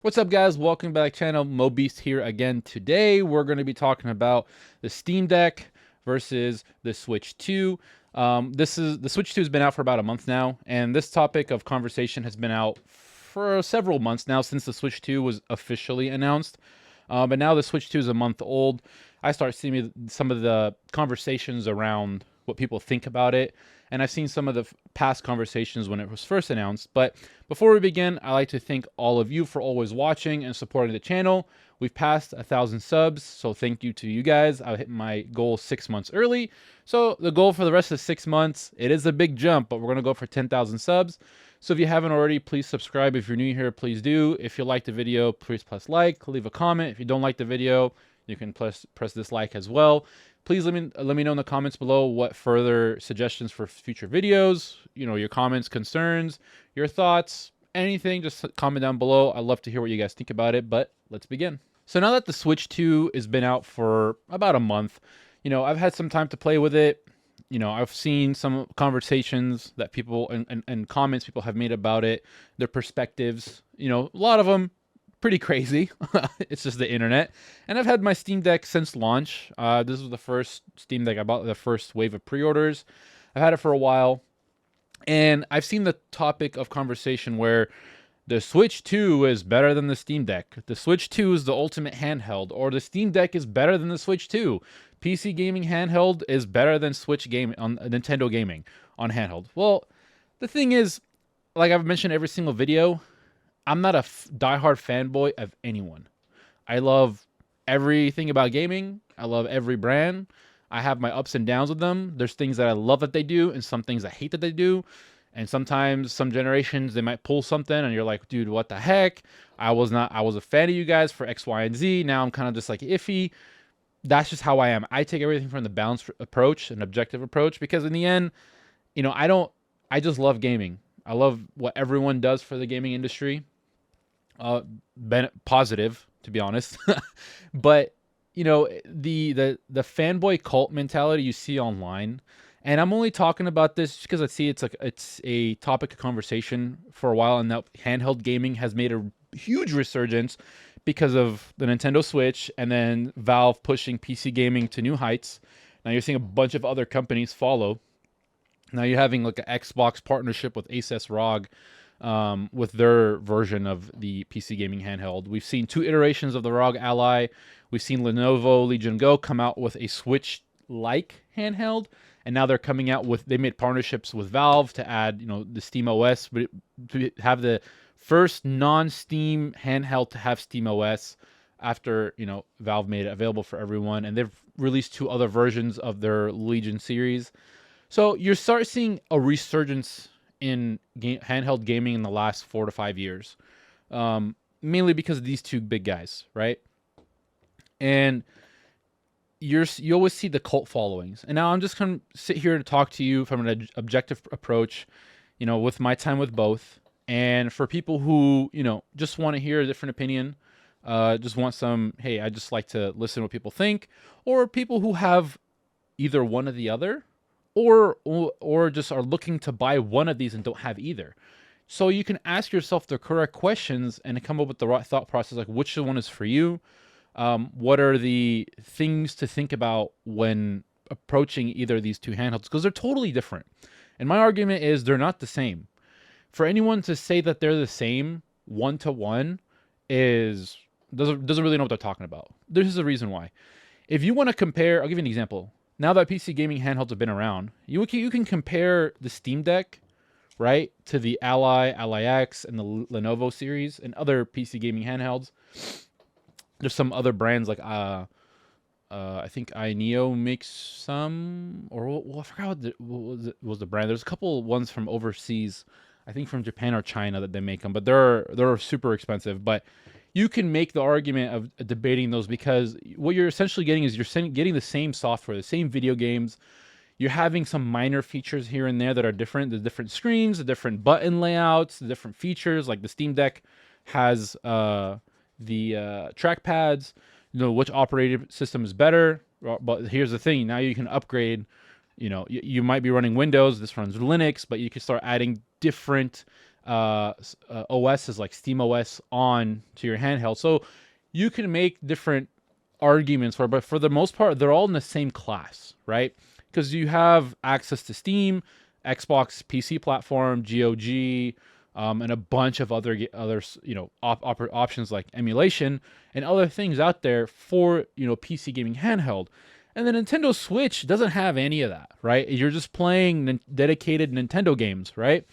What's up, guys? Welcome back to the channel. MoBeast here again. Today we're going to be talking about the Steam Deck versus the Switch 2. The Switch 2 has been out for about a month now, and this topic of conversation has been out for several months now since the Switch 2 was officially announced. But now the Switch 2 is a month old. I start seeing some of the conversations around what people think about it, and I've seen some of the past conversations when it was first announced. But before we begin, I'd like to thank all of you for always watching and supporting the channel. We've passed 1,000 subs, so thank you to you guys. I hit my goal 6 months early. So the goal for the rest of 6 months, it is a big jump, but we're going to go for 10,000 subs. So if you haven't already, please subscribe. If you're new here, please do. If you like the video, please press like, leave a comment. If you don't like the video, you can press dislike as well. Please let me know in the comments below what further suggestions for future videos, your comments, concerns, your thoughts, anything, just comment down below. I'd love to hear what you guys think about it, but let's begin. So now that the Switch 2 has been out for about a month, I've had some time to play with it. I've seen some conversations that people and comments people have made about it, their perspectives, a lot of them pretty crazy. It's just the internet. And I've had my Steam Deck since launch. This was the first Steam Deck I bought, the first wave of pre-orders. I've had it for a while. And I've seen the topic of conversation where the Switch 2 is better than the Steam Deck. The Switch 2 is the ultimate handheld, or the Steam Deck is better than the Switch 2. PC gaming handheld is better than Switch game on Nintendo gaming on handheld. Well, the thing is, like I've mentioned every single video, I'm not a diehard fanboy of anyone. I love everything about gaming. I love every brand. I have my ups and downs with them. There's things that I love that they do, and some things I hate that they do. And sometimes some generations they might pull something and you're like, dude, what the heck? I was a fan of you guys for X, Y, and Z. Now I'm kind of just like iffy. That's just how I am. I take everything from the balanced approach and objective approach, because in the end, I just love gaming. I love what everyone does for the gaming industry. Positive, to be honest. But the fanboy cult mentality you see online, and I'm only talking about this because I see it's a topic of conversation for a while, and now handheld gaming has made a huge resurgence because of the Nintendo Switch and then Valve pushing PC gaming to new heights. Now you're seeing a bunch of other companies follow. Now you're having like an Xbox partnership with Asus ROG, with their version of the PC gaming handheld. We've seen 2 iterations of the ROG Ally. We've seen Lenovo Legion Go come out with a Switch-like handheld, and now they're coming out with, they made partnerships with Valve to add, the Steam OS, but to have the first non-Steam handheld to have Steam OS after, Valve made it available for everyone, and they've released 2 other versions of their Legion series. So you start seeing a resurgence in handheld gaming in the last 4 to 5 years, mainly because of these 2 big guys, right? And you always see the cult followings. And now I'm just going to sit here to talk to you from an objective approach, with my time with both. And for people who, just want to hear a different opinion, just want some, hey, I just like to listen to what people think, or people who have either one or the other, or just are looking to buy one of these and don't have either. So you can ask yourself the correct questions and come up with the right thought process, like which one is for you. What are the things to think about when approaching either of these 2 handhelds? Because they're totally different. And my argument is they're not the same. For anyone to say that they're the same one-to-one doesn't really know what they're talking about. There's a reason why. If you want to compare, I'll give you an example. Now that PC gaming handhelds have been around, you can compare the Steam Deck, right, to the Ally, Ally X, and the Lenovo series and other PC gaming handhelds. There's some other brands like I think iNeo makes some, or I forgot what was the brand. There's a couple ones from overseas, I think from Japan or China, that they make them, but they're super expensive. But you can make the argument of debating those, because what you're essentially getting is you're getting the same software, the same video games. You're having some minor features here and there that are different. The different screens, the different button layouts, the different features. Like the Steam Deck has the trackpads. Which operating system is better. But here's the thing: now you can upgrade. You might be running Windows. This runs Linux, but you can start adding different OSs like Steam OS on to your handheld. So you can make different arguments for, but for the most part, they're all in the same class, right? Because you have access to Steam, Xbox PC platform, GOG, and a bunch of other options like emulation and other things out there for PC gaming handheld. And the Nintendo Switch doesn't have any of that, right? You're just playing dedicated Nintendo games, right?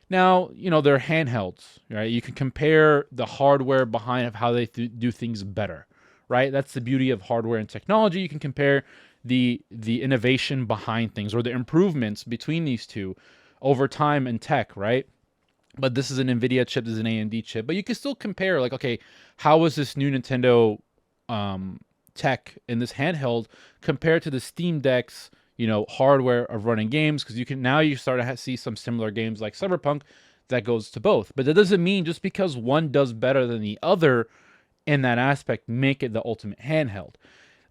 Now, they're handhelds, right? You can compare the hardware behind of how they do things better, right? That's the beauty of hardware and technology. You can compare the innovation behind things or the improvements between these two over time in tech, right? But this is an NVIDIA chip, this is an AMD chip, but you can still compare, like, okay, how is this new Nintendo tech in this handheld compared to the Steam Deck's hardware of running games? Because you start to see some similar games like Cyberpunk that goes to both. But that doesn't mean just because one does better than the other in that aspect make it the ultimate handheld.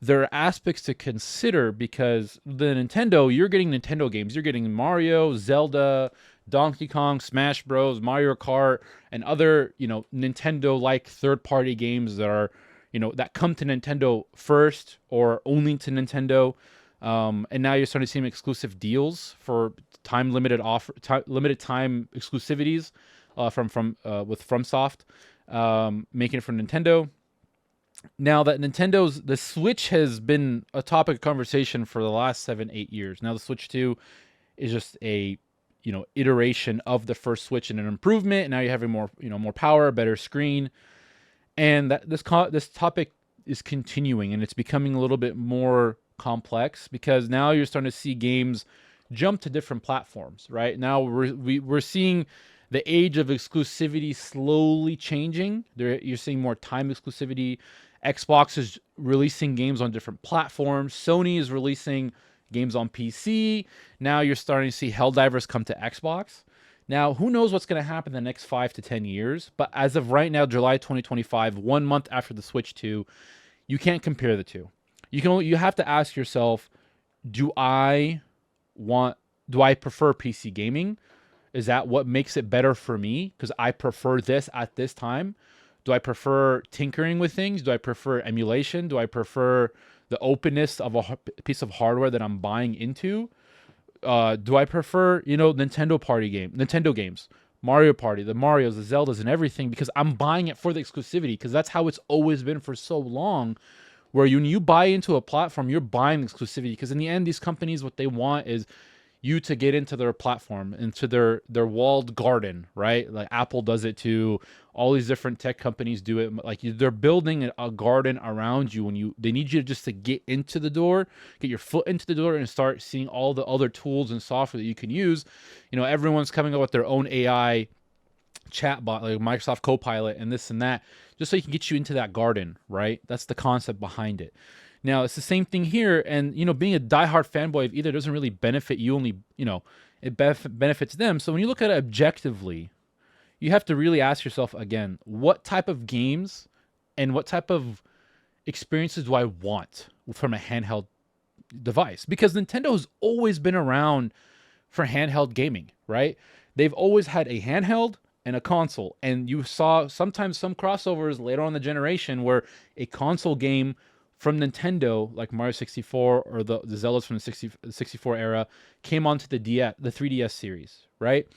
There are aspects to consider because the Nintendo, you're getting Nintendo games. You're getting Mario, Zelda, Donkey Kong, Smash Bros, Mario Kart, and other, Nintendo-like third-party games that are, that come to Nintendo first or only to Nintendo. And now you're starting to see exclusive deals for limited time exclusivities with FromSoft, making it for Nintendo. Now that the Switch has been a topic of conversation for the last 7-8 years. Now the Switch 2 is just a iteration of the first Switch and an improvement. And now you're having more power, a better screen, and that this topic is continuing, and it's becoming a little bit more complex because now you're starting to see games jump to different platforms. Right now we're seeing the age of exclusivity slowly changing. You're seeing more time exclusivity. Xbox is releasing games on different platforms. Sony is releasing games on PC. Now you're starting to see Helldivers come to Xbox. Now, who knows what's going to happen in the next 5 to 10 years? But as of right now, July 2025, 1 month after the Switch 2, you can't compare the two. You have to ask yourself, do I prefer PC gaming? Is that what makes it better for me? Because I prefer this at this time. Do I prefer tinkering with things? Do I prefer emulation? Do I prefer the openness of a piece of hardware that I'm buying into? Do I prefer, Nintendo games, Mario Party, the Marios, the Zeldas, and everything because I'm buying it for the exclusivity? Because that's how it's always been for so long. Where when you buy into a platform, you're buying exclusivity. Because in the end, these companies, what they want is you to get into their platform, into their walled garden, right? Like Apple does it too. All these different tech companies do it. Like they're building a garden around you. They need you just to get into the door, get your foot into the door, and start seeing all the other tools and software that you can use. Everyone's coming up with their own AI chatbot, like Microsoft Copilot, and this and that, just so you can get you into that garden, right? That's the concept behind it. Now, it's the same thing here, and, being a diehard fanboy of either doesn't really benefit you, only, it benefits them. So when you look at it objectively, you have to really ask yourself, again, what type of games and what type of experiences do I want from a handheld device? Because Nintendo has always been around for handheld gaming, right? They've always had a handheld and a console, and you saw sometimes some crossovers later on in the generation where a console game from Nintendo, like Mario 64 or the Zeldas from the 64 era, came onto the 3DS series, right?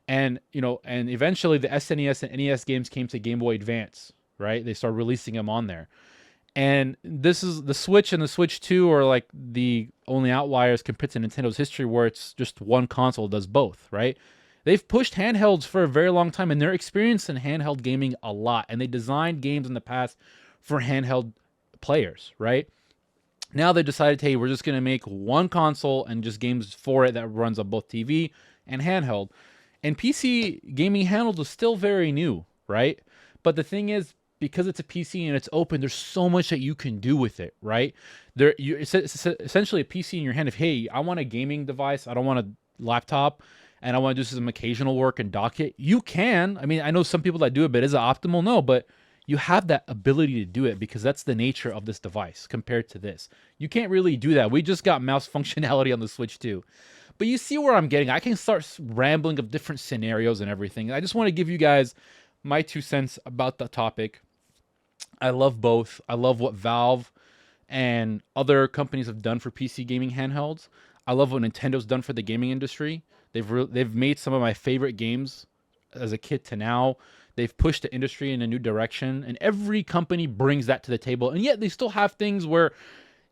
And and eventually the SNES and NES games came to Game Boy Advance, right? They started releasing them on there. And this is the Switch and the Switch 2 are like the only outliers compared to Nintendo's history where it's just one console does both, right? They've pushed handhelds for a very long time, and they're experienced in handheld gaming a lot. And they designed games in the past for handheld players, right? Now they decided, hey, we're just going to make one console and just games for it that runs on both TV and handheld. And PC gaming handheld is still very new, right? But the thing is, because it's a PC and it's open, there's so much that you can do with it, right? It's essentially a PC in your hand. If, hey, I want a gaming device, I don't want a laptop, and I want to do some occasional work and dock it, you can. I mean, I know some people that do it, but is it optimal? No, but you have that ability to do it because that's the nature of this device compared to this. You can't really do that. We just got mouse functionality on the Switch 2. But you see where I'm getting. I can start rambling of different scenarios and everything. I just want to give you guys my 2 cents about the topic. I love both. I love what Valve and other companies have done for PC gaming handhelds. I love what Nintendo's done for the gaming industry. They've made some of my favorite games as a kid to now. They've pushed the industry in a new direction, and every company brings that to the table. And yet they still have things where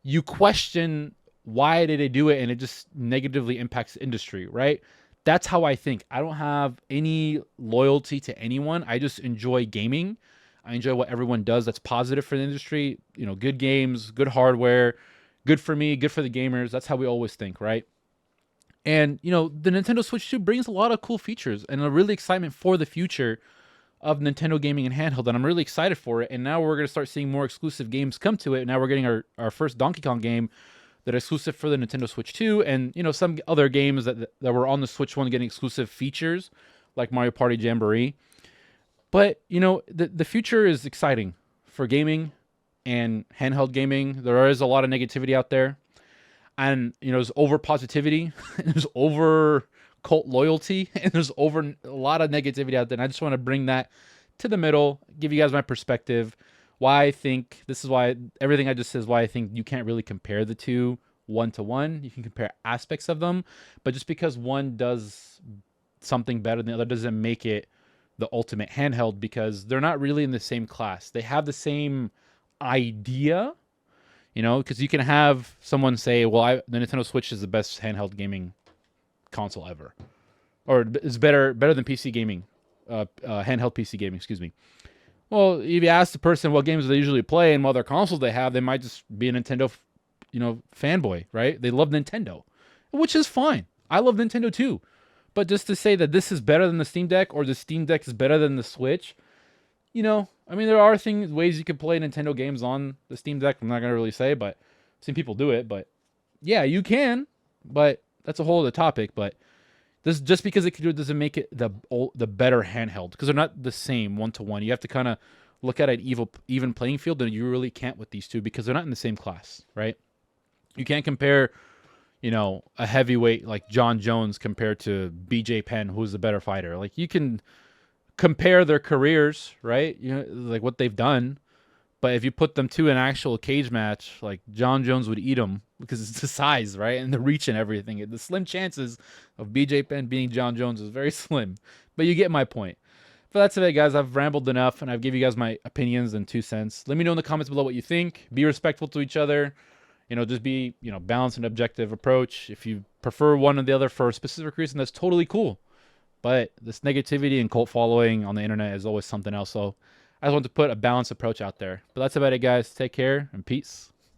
you question why did they do it, and it just negatively impacts the industry, right? That's how I think. I don't have any loyalty to anyone. I just enjoy gaming. I enjoy what everyone does that's positive for the industry. You know, good games, good hardware, good for me, good for the gamers. That's how we always think, right? And you know, the Nintendo Switch 2 brings a lot of cool features and a really excitement for the future of Nintendo gaming and handheld, and I'm really excited for it. And now we're going to start seeing more exclusive games come to it. Now we're getting our first Donkey Kong game that are exclusive for the Nintendo Switch 2, and you know, some other games that were on the Switch 1 getting exclusive features like Mario Party Jamboree. But you know, the future is exciting for gaming and handheld gaming. There is a lot of negativity out there, and you know, there's over positivity, there's over cult loyalty, and there's over a lot of negativity out there. And I just want to bring that to the middle, give you guys my perspective, why I think this is why everything I just said is why I think you can't really compare the two one to one. You can compare aspects of them, but just because one does something better than the other doesn't make it the ultimate handheld, because they're not really in the same class. They have the same idea, you know, because you can have someone say, well, the Nintendo Switch is the best handheld gaming console ever, or it's better than PC gaming, handheld PC gaming, excuse me. Well, if you ask the person what games they usually play and what other consoles they have, they might just be a Nintendo, you know, fanboy, right? They love Nintendo, which is fine. I love Nintendo too. But just to say that this is better than the Steam Deck or the Steam Deck is better than the Switch, you know, I mean, there are ways you could play Nintendo games on the Steam Deck. I'm not going to really say, but I've seen people do it. But yeah, you can. But that's a whole other topic. But this, just because it can do it doesn't make it the better handheld, because they're not the same one to one. You have to kind of look at an even playing field, and you really can't with these two because they're not in the same class, right? You can't compare, you know, a heavyweight like John Jones compared to BJ Penn, who's the better fighter. Like, you can compare their careers, right? You know, like what they've done. But if you put them to an actual cage match, like, John Jones would eat them because it's the size, right? And the reach and everything. The slim chances of BJ Penn beating John Jones is very slim. But you get my point. But that's it, guys. I've rambled enough, and I've given you guys my opinions and 2 cents. Let me know in the comments below what you think. Be respectful to each other. You know, just be, you know, balanced and objective approach. If you prefer one or the other for a specific reason, that's totally cool. But this negativity and cult following on the internet is always something else. So I just want to put a balanced approach out there. But that's about it, guys. Take care and peace.